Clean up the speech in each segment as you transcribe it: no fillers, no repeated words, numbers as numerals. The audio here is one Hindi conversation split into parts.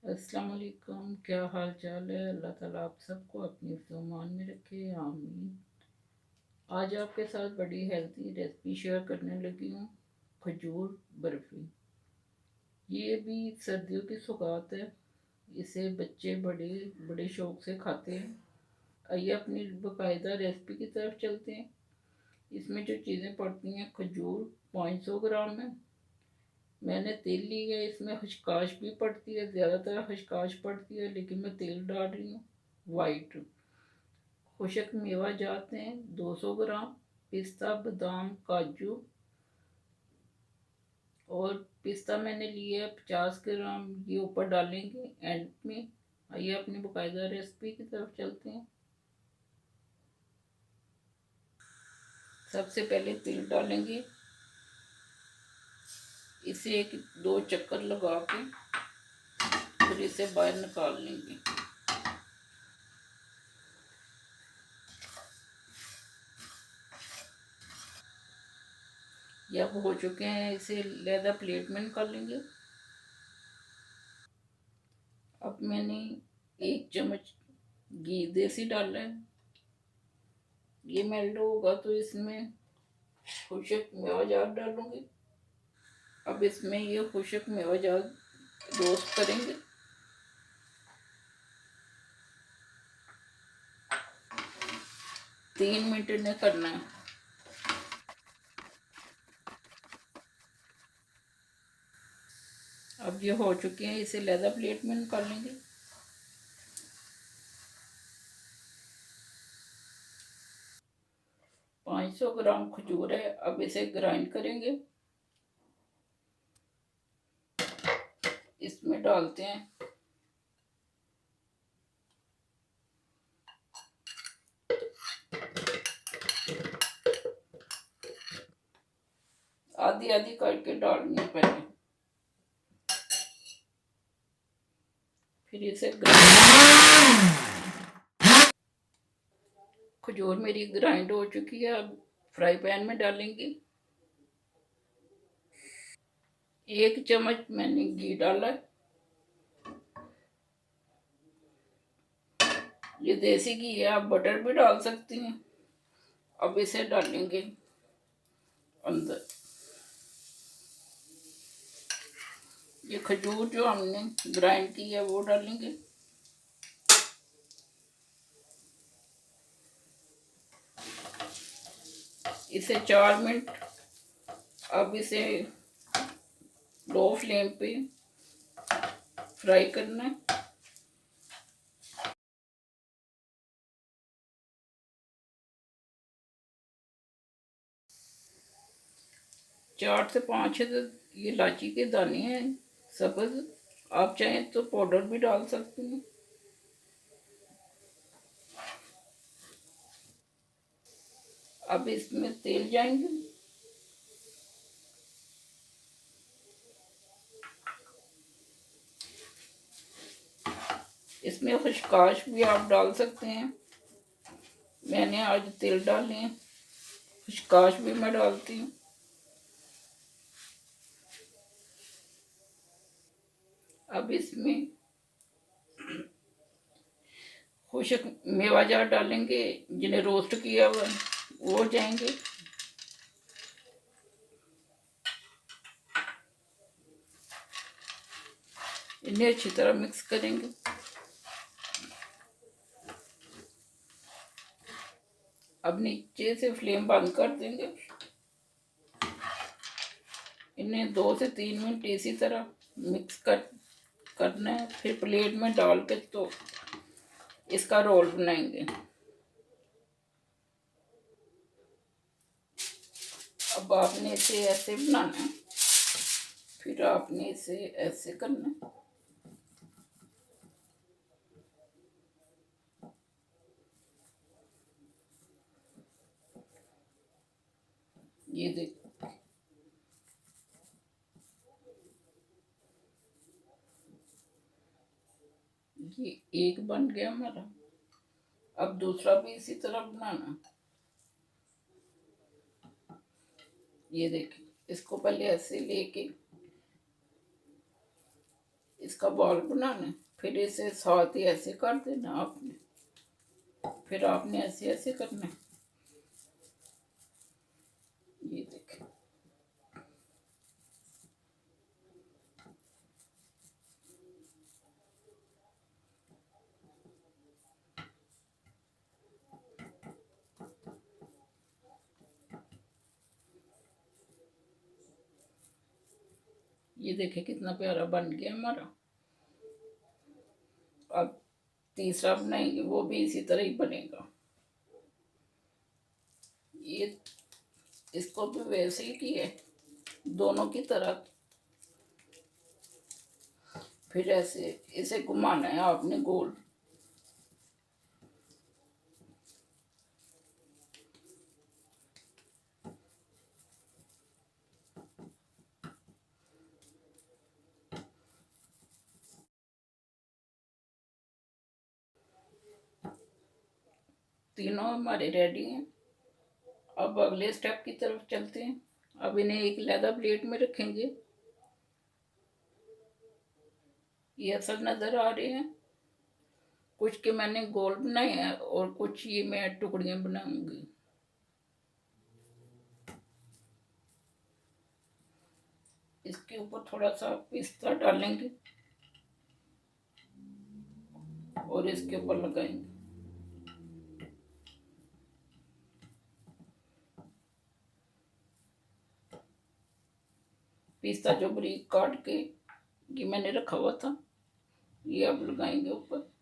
अस्सलाम वालेकुम। क्या हाल चाल है? अल्लाह ताला आप सबको अपनी हिफ्ज़ अमान में रखे, आमीन। आज आपके साथ बड़ी हेल्थी रेसिपी शेयर करने लगी हूँ, खजूर बर्फ़ी। ये भी सर्दियों की सौगात है। इसे बच्चे बड़े बड़े शौक से खाते हैं। आइए अपनी बाकायदा रेसिपी की तरफ चलते हैं। इसमें जो चीज़ें पड़ती हैं, खजूर 500 ग्राम है। मैंने तेल ली है। इसमें खशकाश भी पड़ती है, ज़्यादातर खशकाश पड़ती है, लेकिन मैं तेल डाल रही हूँ वाइट। खुशक मेवा जाते हैं 200 ग्राम, पिस्ता बादाम काजू, और पिस्ता मैंने लिया है 50 ग्राम। ये ऊपर डालेंगे एंड में। आइए अपनी बाकायदा रेसिपी की तरफ चलते हैं। सबसे पहले तेल डालेंगे। इसे एक दो चक्कर लगा के फिर इसे बाहर निकाल लेंगे। ये अब हो चुके हैं, इसे लहदा प्लेट में निकाल लेंगे। अब मैंने 1 चम्मच घी देसी डाला है। ये मेल्ट होगा तो इसमें खुशक मेवा जात डालूंगी। अब इसमें ये खुशक मेवा जात रोस्ट करेंगे। 3 मिनट इन्हें करना है। अब ये हो चुके हैं, इसे लहदा प्लेट में निकाल लेंगे। पाँच सौ ग्राम खजूर है। अब इसे ग्राइंड करेंगे। इसमें डालते हैं आधी आधी करके डालनी है पहले, फिर इसे खजूर मेरी ग्राइंड हो चुकी है। अब फ्राई पैन में डालेंगे। 1 चम्मच मैंने घी डाला है। ये देसी घी है, आप बटर भी डाल सकती हैं। अब इसे डालेंगे अंदर। ये खजूर जो हमने ग्राइंड की है वो डालेंगे। इसे 4 मिनट अब इसे लो फ्लेम पे फ्राई करना है। 4 से 5 है। तो ये इलायची के दाने हैं सब्ज, आप चाहें तो पाउडर भी डाल सकते हैं। अब इसमें तेल जाएंगे। इसमें खशकाश भी आप डाल सकते हैं। मैंने आज तेल डाले हैं, खशकाश भी मैं डालती हूँ। अब इसमें खुशक मेवा जार डालेंगे, जिन्हें रोस्ट किया हुआ वो जाएंगे। इन्हें अच्छी तरह मिक्स करेंगे। अब नीचे से फ्लेम बंद कर देंगे। इन्हें 2 से 3 मिनट इसी तरह मिक्स करना है। फिर प्लेट में डाल के तो इसका रोल बनाएंगे। अब आपने इसे ऐसे बनाना है, फिर आपने इसे ऐसे करना है। ये देखो, ये एक बन गया हमारा। अब दूसरा भी इसी तरह बनाना। ये देखिए, इसको पहले ऐसे लेके इसका बॉल बनाना है, फिर इसे साथ ही ऐसे कर देना आपने, फिर आपने ऐसे ऐसे करना है। ये देखें, ये देखें कितना प्यारा बन गया हमारा। अब तीसरा बनाएंगे, वो भी इसी तरह ही बनेगा। ये इसको भी वैसे ही किए दोनों की तरह, फिर ऐसे इसे घुमाना है आपने गोल। तीनों हमारे रेडी हैं। अब अगले स्टेप की तरफ चलते हैं। अब इन्हें एक लेदर प्लेट में रखेंगे। ये असल नज़र आ रहे हैं, कुछ के मैंने गोल बनाए हैं और कुछ ये मैं टुकड़ियाँ बनाऊंगी। इसके ऊपर थोड़ा सा पिस्ता डालेंगे और इसके ऊपर लगाएंगे। पिस्ता जो बारीक काट के ये मैंने रखा हुआ था, ये अब लगाएंगे ऊपर।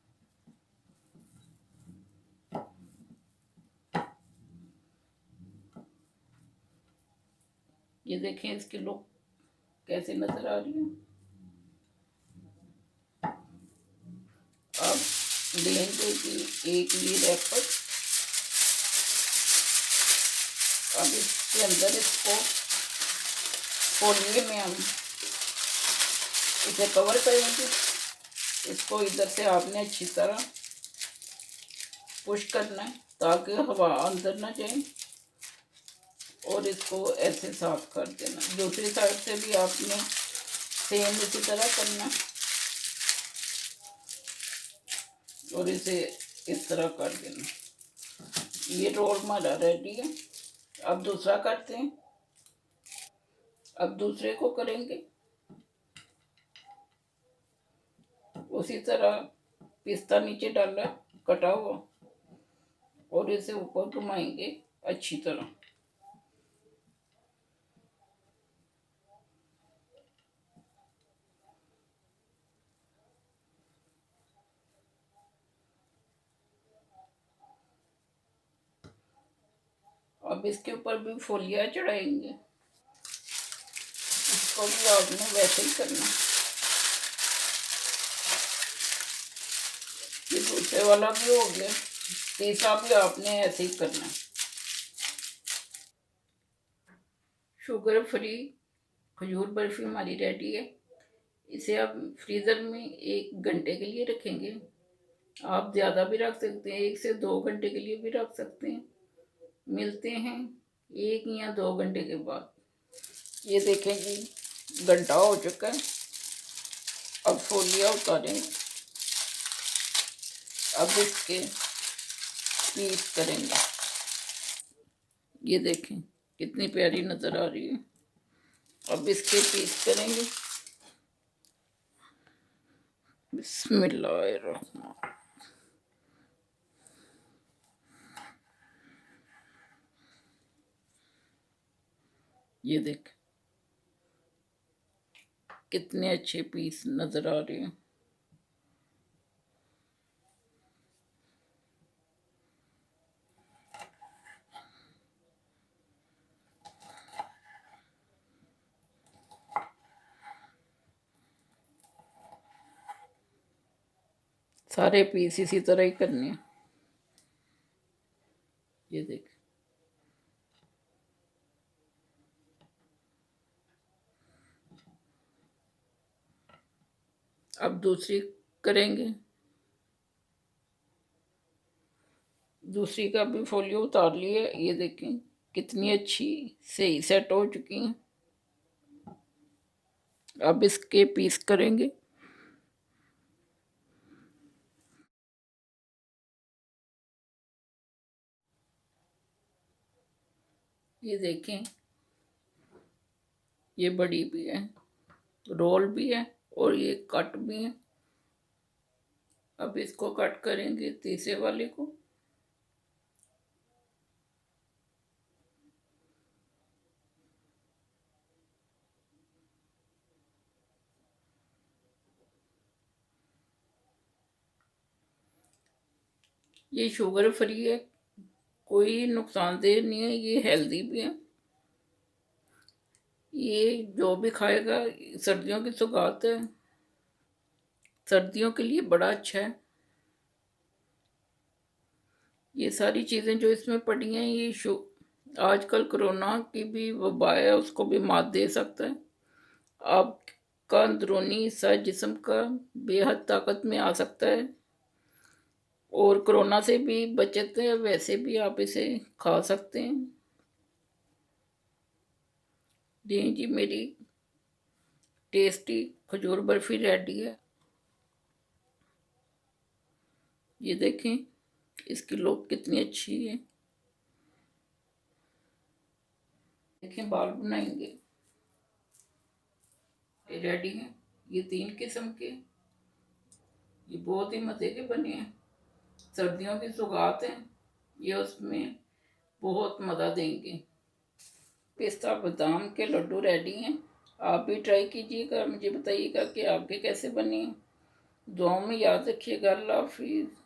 ये देखें इसके लुक कैसे नजर आ रही है। अब लेंगे कि एक ये रैपर, अब इसके अंदर इसको फोलिए में हम इसे कवर करेंगे। इसको इधर से आपने अच्छी तरह पुश करना है ताकि हवा अंदर ना जाए, और इसको ऐसे साफ कर देना। दूसरी साइड से भी आपने सेम इसी तरह करना और इसे इस तरह कर देना। ये रोल हमारा रेडी है। अब दूसरा करते हैं। अब दूसरे को करेंगे उसी तरह। पिस्ता नीचे डाला कटा हुआ और इसे ऊपर घुमाएंगे अच्छी तरह। अब इसके ऊपर भी फोलिया चढ़ाएंगे। इसको भी आपने वैसे ही करना। ये दूसरे वाला भी हो गया, तीसरा भी आपने ऐसे ही करना। शुगर फ्री खजूर बर्फी हमारी रेडी है। इसे आप फ्रीज़र में 1 घंटे के लिए रखेंगे। आप ज़्यादा भी रख सकते हैं, 1 से 2 घंटे के लिए भी रख सकते हैं। मिलते हैं 1 या 2 घंटे के बाद। ये देखें जी, घंटा हो चुका है। अब फोलिया उतारेंगे। अब इसके पीस करेंगे। ये देखें कितनी प्यारी नज़र आ रही है। अब इसके पीस करेंगे। बिस्मिल्लाहिर्रहमान। ये देख कितने अच्छे पीस नज़र आ रहे हैं। सारे पीस इसी तरह ही करने हैं। ये देख, अब दूसरी करेंगे। दूसरी का भी फोलियो उतार लिया। ये देखें कितनी अच्छी सही सेट हो चुकी हैं। अब इसके पीस करेंगे। ये देखें, ये बड़ी भी है, रोल भी है और ये कट भी है। अब इसको कट करेंगे तीसरे वाले को। ये शुगर फ्री है, कोई नुकसानदेह नहीं है, ये हेल्दी भी है। ये जो भी खाएगा, सर्दियों की सौगात है, सर्दियों के लिए बड़ा अच्छा है। ये सारी चीज़ें जो इसमें पड़ी हैं, ये आजकल कोरोना की भी वबा है, उसको भी मात दे सकता है। आपका अंदरूनी हिस्सा जिस्म का बेहद ताकत में आ सकता है और कोरोना से भी बचते हैं। वैसे भी आप इसे खा सकते हैं। जी जी, मेरी टेस्टी खजूर बर्फी रेडी है। ये देखें, इसकी लुक कितनी अच्छी है। देखें, बाल बनाएंगे, ये रेडी हैं। ये 3 किस्म के, ये बहुत ही मज़े के बने हैं, सर्दियों की सौगात हैं ये, उसमें बहुत मज़ा देंगे। पिस्ता बादाम के लड्डू रेडी हैं। आप भी ट्राई कीजिएगा, मुझे बताइएगा कि आपके कैसे बने हैं। दुआओं में याद रखिएगा। अल्लाह हाफिज़।